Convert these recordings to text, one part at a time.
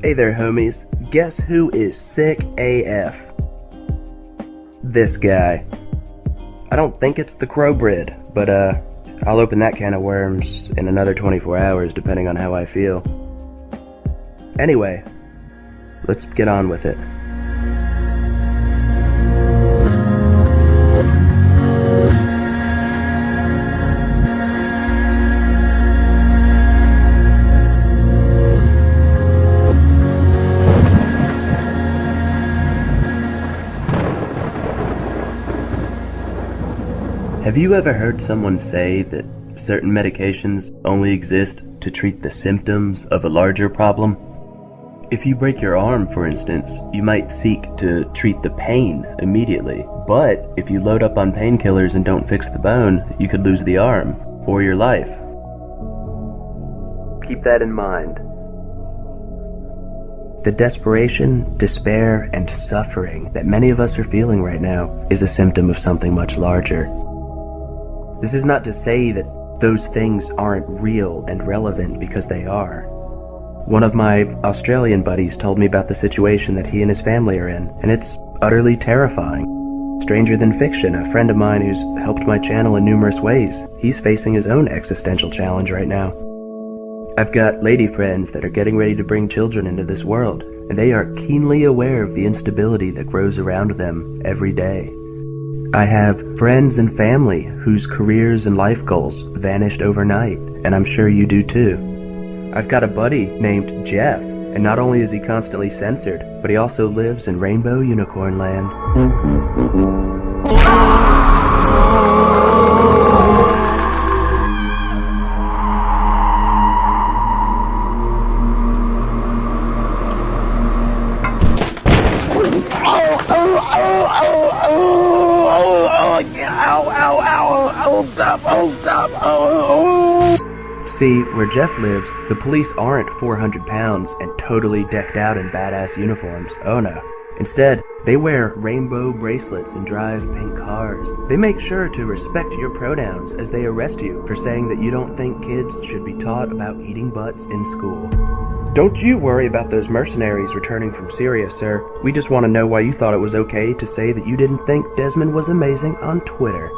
Hey there, homies. Guess who is sick AF? This guy. I don't think it's the Crowbrid, but I'll open that can of worms in another 24 hours depending on how I feel. Anyway, let's get on with it. Have you ever heard someone say that certain medications only exist to treat the symptoms of a larger problem? If you break your arm, for instance, you might seek to treat the pain immediately, but if you load up on painkillers and don't fix the bone, you could lose the arm, or your life. Keep that in mind. The desperation, despair, and suffering that many of us are feeling right now is a symptom of something much larger. This is not to say that those things aren't real and relevant, because they are. One of my Australian buddies told me about the situation that he and his family are in, and it's utterly terrifying. Stranger than fiction, a friend of mine who's helped my channel in numerous ways, he's facing his own existential challenge right now. I've got lady friends that are getting ready to bring children into this world, and they are keenly aware of the instability that grows around them every day. I have friends and family whose careers and life goals vanished overnight, and I'm sure you do too. I've got a buddy named Jeff, and not only is he constantly censored, but he also lives in Rainbow Unicorn Land. See, where Jeff lives, the police aren't 400 pounds and totally decked out in badass uniforms. Oh no. Instead, they wear rainbow bracelets and drive pink cars. They make sure to respect your pronouns as they arrest you for saying that you don't think kids should be taught about eating butts in school. Don't you worry about those mercenaries returning from Syria, sir. We just want to know why you thought it was okay to say that you didn't think Desmond was amazing on Twitter.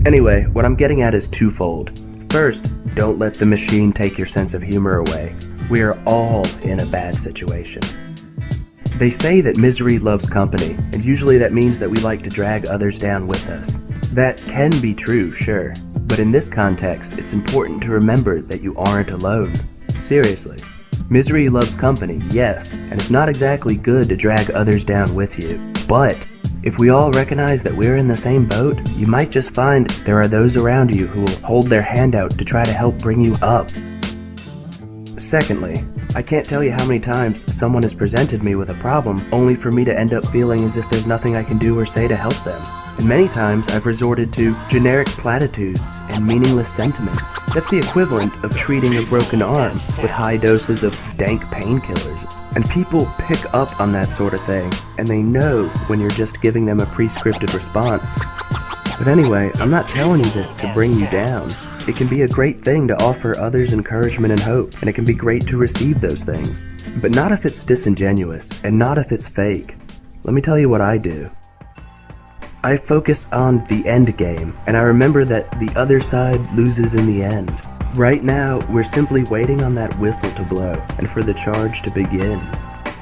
Anyway, what I'm getting at is twofold. First, don't let the machine take your sense of humor away. We are all in a bad situation. They say that misery loves company, and usually that means that we like to drag others down with us. That can be true, sure, but in this context, it's important to remember that you aren't alone. Seriously. Misery loves company, yes, and it's not exactly good to drag others down with you, but if we all recognize that we're in the same boat, you might just find there are those around you who will hold their hand out to try to help bring you up. Secondly, I can't tell you how many times someone has presented me with a problem only for me to end up feeling as if there's nothing I can do or say to help them. And many times I've resorted to generic platitudes and meaningless sentiments. That's the equivalent of treating a broken arm with high doses of dank painkillers. And people pick up on that sort of thing, and they know when you're just giving them a pre-scripted response. But anyway, I'm not telling you this to bring you down. It can be a great thing to offer others encouragement and hope, and it can be great to receive those things. But not if it's disingenuous, and not if it's fake. Let me tell you what I do. I focus on the end game, and I remember that the other side loses in the end. Right now, we're simply waiting on that whistle to blow, and for the charge to begin.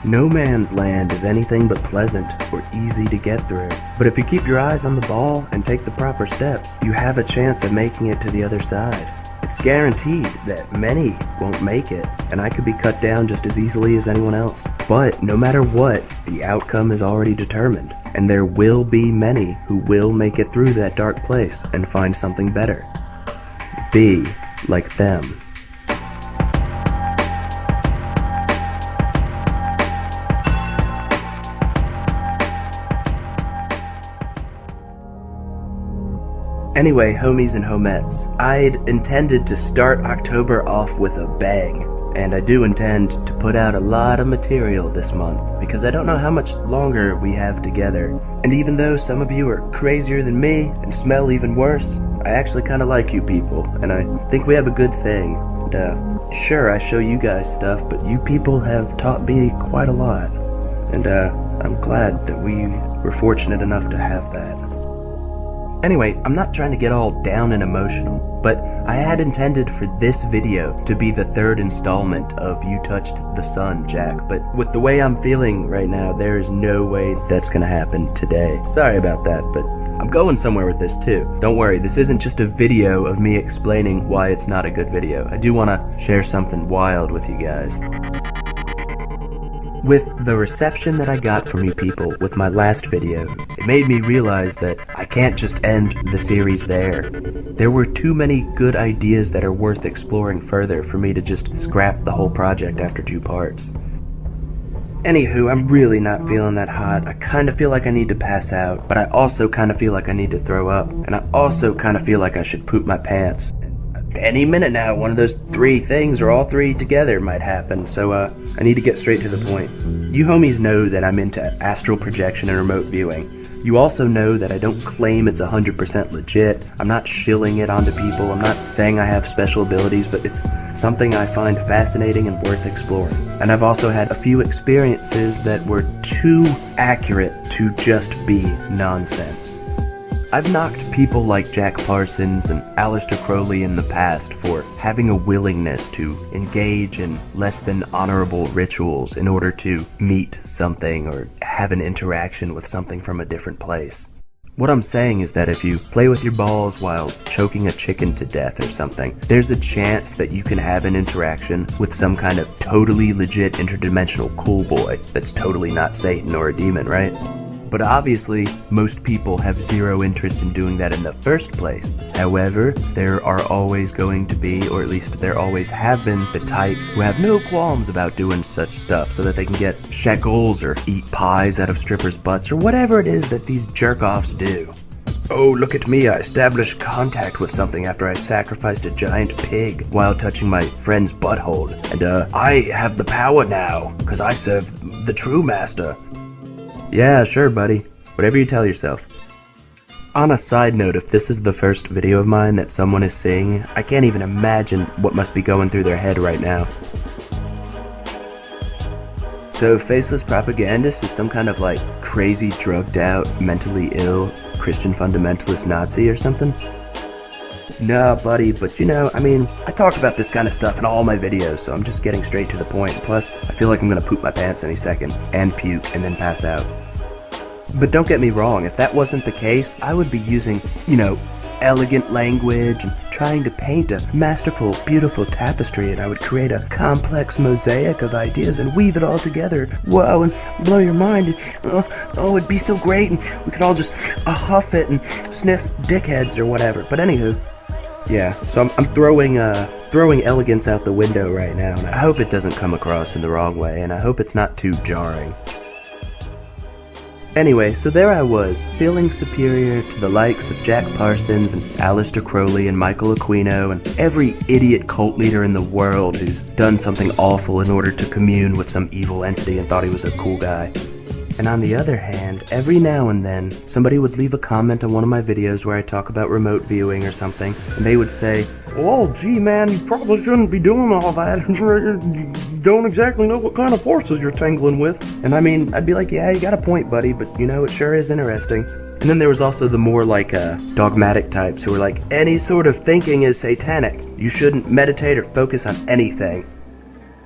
No man's land is anything but pleasant or easy to get through, but if you keep your eyes on the ball and take the proper steps, you have a chance of making it to the other side. It's guaranteed that many won't make it, and I could be cut down just as easily as anyone else. But no matter what, the outcome is already determined, and there will be many who will make it through that dark place and find something better. Be like them. Anyway, homies and homettes, I'd intended to start October off with a bang, and I do intend to put out a lot of material this month, because I don't know how much longer we have together. And even though some of you are crazier than me and smell even worse, I actually kind of like you people, and I think we have a good thing. And sure, I show you guys stuff, but you people have taught me quite a lot. And I'm glad that we were fortunate enough to have that. Anyway, I'm not trying to get all down and emotional, but I had intended for this video to be the third installment of You Touched the Sun, Jack, but with the way I'm feeling right now, there is no way that's gonna happen today. Sorry about that, but I'm going somewhere with this too. Don't worry, this isn't just a video of me explaining why it's not a good video. I do want to share something wild with you guys. With the reception that I got from you people with my last video, it made me realize that I can't just end the series there. There were too many good ideas that are worth exploring further for me to just scrap the whole project after 2 parts. Anywho, I'm really not feeling that hot. I kind of feel like I need to pass out, but I also kind of feel like I need to throw up, and I also kind of feel like I should poop my pants. Any minute now, one of those 3 things, or all 3 together, might happen, so I need to get straight to the point. You homies know that I'm into astral projection and remote viewing. You also know that I don't claim it's 100% legit. I'm not shilling it onto people. I'm not saying I have special abilities, but it's something I find fascinating and worth exploring. And I've also had a few experiences that were too accurate to just be nonsense. I've knocked people like Jack Parsons and Aleister Crowley in the past for having a willingness to engage in less than honorable rituals in order to meet something or have an interaction with something from a different place. What I'm saying is that if you play with your balls while choking a chicken to death or something, there's a chance that you can have an interaction with some kind of totally legit interdimensional cool boy that's totally not Satan or a demon, right? But obviously, most people have zero interest in doing that in the first place. However, there are always going to be, or at least there always have been, the types who have no qualms about doing such stuff so that they can get shekels or eat pies out of strippers' butts or whatever it is that these jerk-offs do. Oh, look at me, I established contact with something after I sacrificed a giant pig while touching my friend's butthole. And I have the power now, because I serve the true master. Yeah, sure, buddy. Whatever you tell yourself. On a side note, if this is the first video of mine that someone is seeing, I can't even imagine what must be going through their head right now. So, Faceless Propagandist is some kind of like crazy, drugged out, mentally ill Christian fundamentalist Nazi or something? Nah, buddy, but you know, I mean, I talk about this kind of stuff in all my videos, so I'm just getting straight to the point. Plus, I feel like I'm gonna poop my pants any second, and puke, and then pass out. But don't get me wrong, if that wasn't the case, I would be using, you know, elegant language and trying to paint a masterful, beautiful tapestry, and I would create a complex mosaic of ideas and weave it all together. Whoa, and blow your mind. Oh, it'd be so great, and we could all just huff it and sniff dickheads or whatever. But anywho, yeah, so I'm throwing elegance out the window right now, and I hope it doesn't come across in the wrong way, and I hope it's not too jarring. Anyway, so there I was, feeling superior to the likes of Jack Parsons and Aleister Crowley and Michael Aquino and every idiot cult leader in the world who's done something awful in order to commune with some evil entity and thought he was a cool guy. And on the other hand, every now and then, somebody would leave a comment on one of my videos where I talk about remote viewing or something, and they would say, "Oh, gee man, you probably shouldn't be doing all that. You don't exactly know what kind of forces you're tangling with." And I mean, I'd be like, yeah, you got a point, buddy, but you know, it sure is interesting. And then there was also the more like dogmatic types who were like, any sort of thinking is satanic. You shouldn't meditate or focus on anything.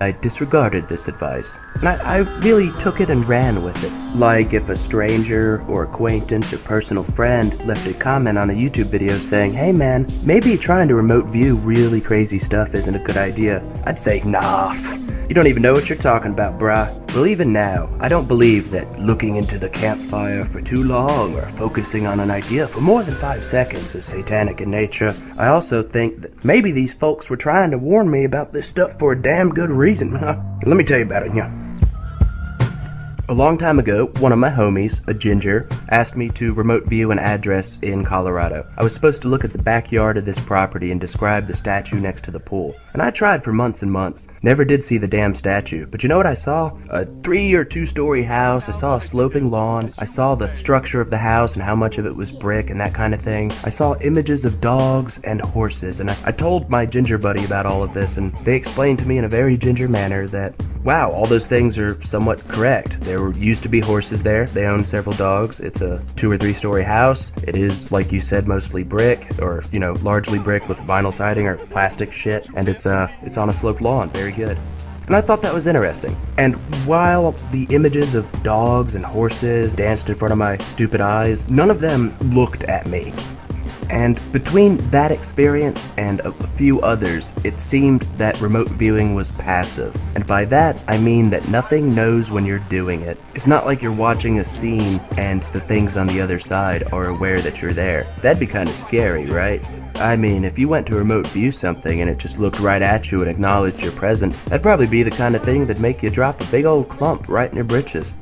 I disregarded this advice, and I really took it and ran with it. Like if a stranger or acquaintance or personal friend left a comment on a YouTube video saying, "Hey man, maybe trying to remote view really crazy stuff isn't a good idea," I'd say, "Nah, you don't even know what you're talking about, brah." Well, even now, I don't believe that looking into the campfire for too long or focusing on an idea for more than 5 seconds is satanic in nature. I also think that maybe these folks were trying to warn me about this stuff for a damn good reason. Let me tell you about it, yeah. A long time ago, one of my homies, a ginger, asked me to remote view an address in Colorado. I was supposed to look at the backyard of this property and describe the statue next to the pool. And I tried for months and months. Never did see the damn statue. But you know what I saw? A 3 or 2 story house. I saw a sloping lawn. I saw the structure of the house and how much of it was brick and that kind of thing. I saw images of dogs and horses. And I told my ginger buddy about all of this, and they explained to me in a very ginger manner that, wow, all those things are somewhat correct. There used to be horses there. They own several dogs. It's a 2 or 3 story house. It is, like you said, mostly brick, or, you know, largely brick with vinyl siding or plastic shit. And it's on a sloped lawn. Very good. And I thought that was interesting. And while the images of dogs and horses danced in front of my stupid eyes, none of them looked at me. And between that experience and a few others, it seemed that remote viewing was passive. And by that, I mean that nothing knows when you're doing it. It's not like you're watching a scene and the things on the other side are aware that you're there. That'd be kind of scary, right? I mean, if you went to remote view something and it just looked right at you and acknowledged your presence, that'd probably be the kind of thing that'd make you drop a big old clump right in your britches.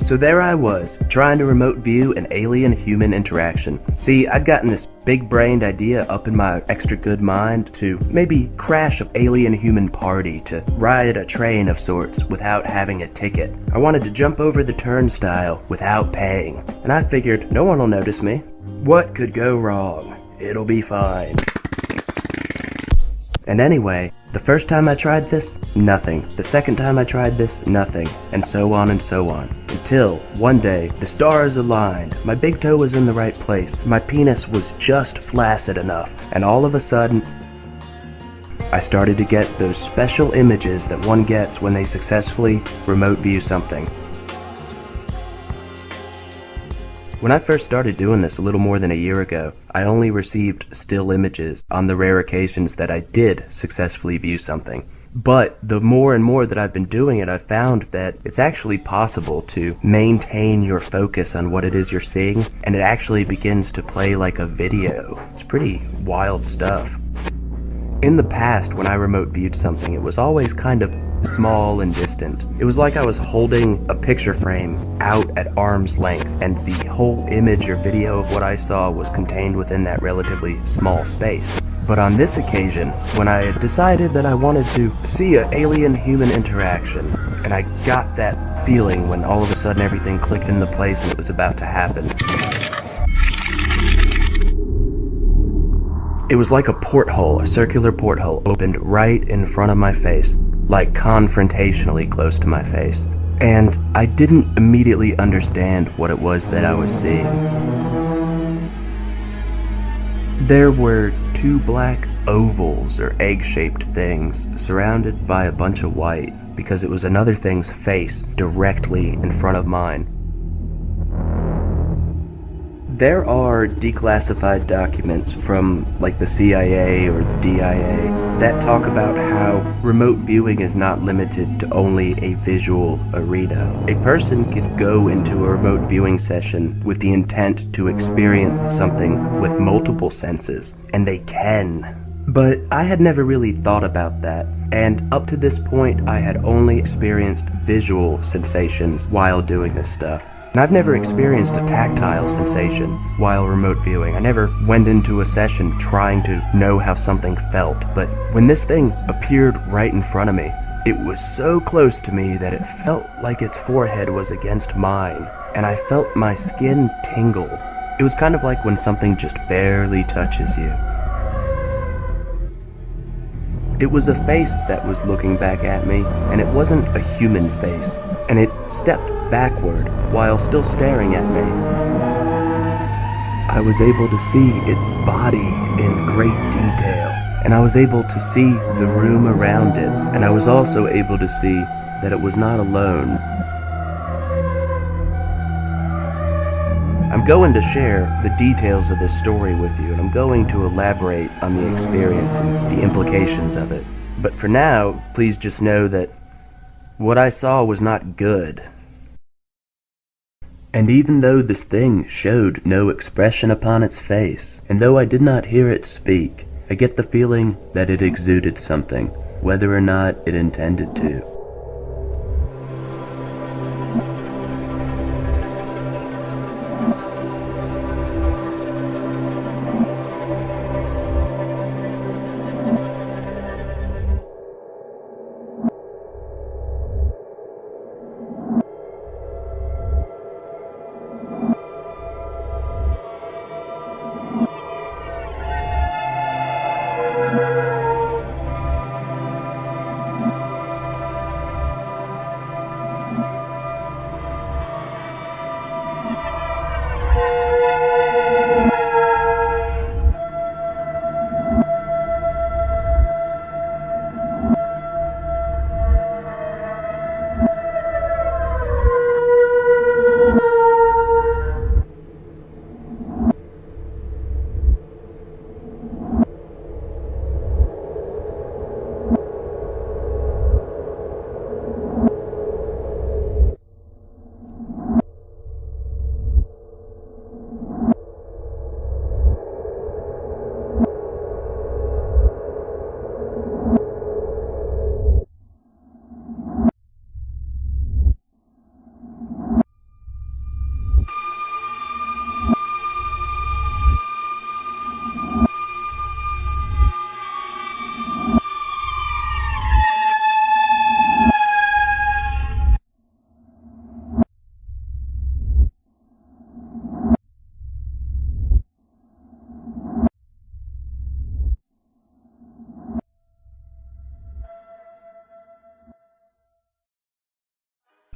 So there I was, trying to remote view an alien-human interaction. See, I'd gotten this big-brained idea up in my extra good mind to maybe crash an alien-human party, to ride a train of sorts without having a ticket. I wanted to jump over the turnstile without paying, and I figured no one will notice me. What could go wrong? It'll be fine. And anyway, the first time I tried this, nothing. The second time I tried this, nothing. And so on and so on. Until, one day, the stars aligned. My big toe was in the right place. My penis was just flaccid enough. And all of a sudden, I started to get those special images that one gets when they successfully remote view something. When I first started doing this a little more than a year ago, I only received still images on the rare occasions that I did successfully view something. But the more and more that I've been doing it, I've found that it's actually possible to maintain your focus on what it is you're seeing, and it actually begins to play like a video. It's pretty wild stuff. In the past, when I remote viewed something, it was always kind of small and distant. It was like I was holding a picture frame out at arm's length, and the whole image or video of what I saw was contained within that relatively small space. But on this occasion, when I decided that I wanted to see an alien-human interaction, and I got that feeling when all of a sudden everything clicked into place and it was about to happen, it was like a porthole, a circular porthole, opened right in front of my face, like confrontationally close to my face. And I didn't immediately understand what it was that I was seeing. There were 2 black ovals or egg-shaped things surrounded by a bunch of white, because it was another thing's face directly in front of mine. There are declassified documents from like the CIA or the DIA that talk about how remote viewing is not limited to only a visual arena. A person can go into a remote viewing session with the intent to experience something with multiple senses, and they can. But I had never really thought about that, and up to this point I had only experienced visual sensations while doing this stuff. And I've never experienced a tactile sensation while remote viewing. I never went into a session trying to know how something felt, but when this thing appeared right in front of me, it was so close to me that it felt like its forehead was against mine, and I felt my skin tingle. It was kind of like when something just barely touches you. It was a face that was looking back at me, and it wasn't a human face, and it stepped backward while still staring at me. I was able to see its body in great detail, and I was able to see the room around it, and I was also able to see that it was not alone. I'm going to share the details of this story with you, and I'm going to elaborate on the experience and the implications of it. But for now, please just know that what I saw was not good. And even though this thing showed no expression upon its face, and though I did not hear it speak, I get the feeling that it exuded something, whether or not it intended to.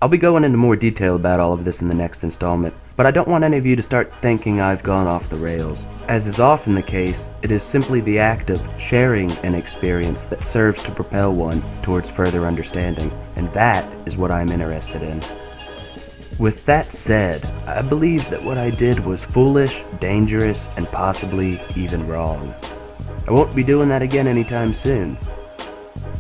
I'll be going into more detail about all of this in the next installment, but I don't want any of you to start thinking I've gone off the rails. As is often the case, it is simply the act of sharing an experience that serves to propel one towards further understanding, and that is what I'm interested in. With that said, I believe that what I did was foolish, dangerous, and possibly even wrong. I won't be doing that again anytime soon.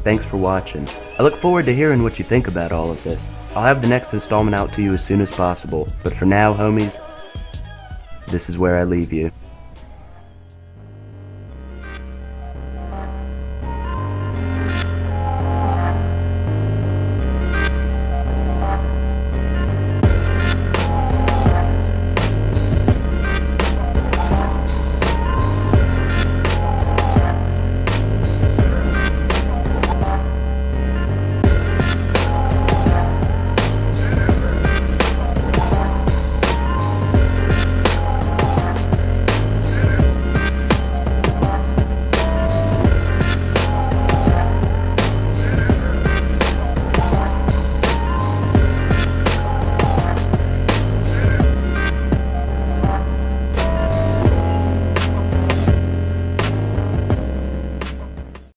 Thanks for watching. I look forward to hearing what you think about all of this. I'll have the next installment out to you as soon as possible, but for now, homies, this is where I leave you.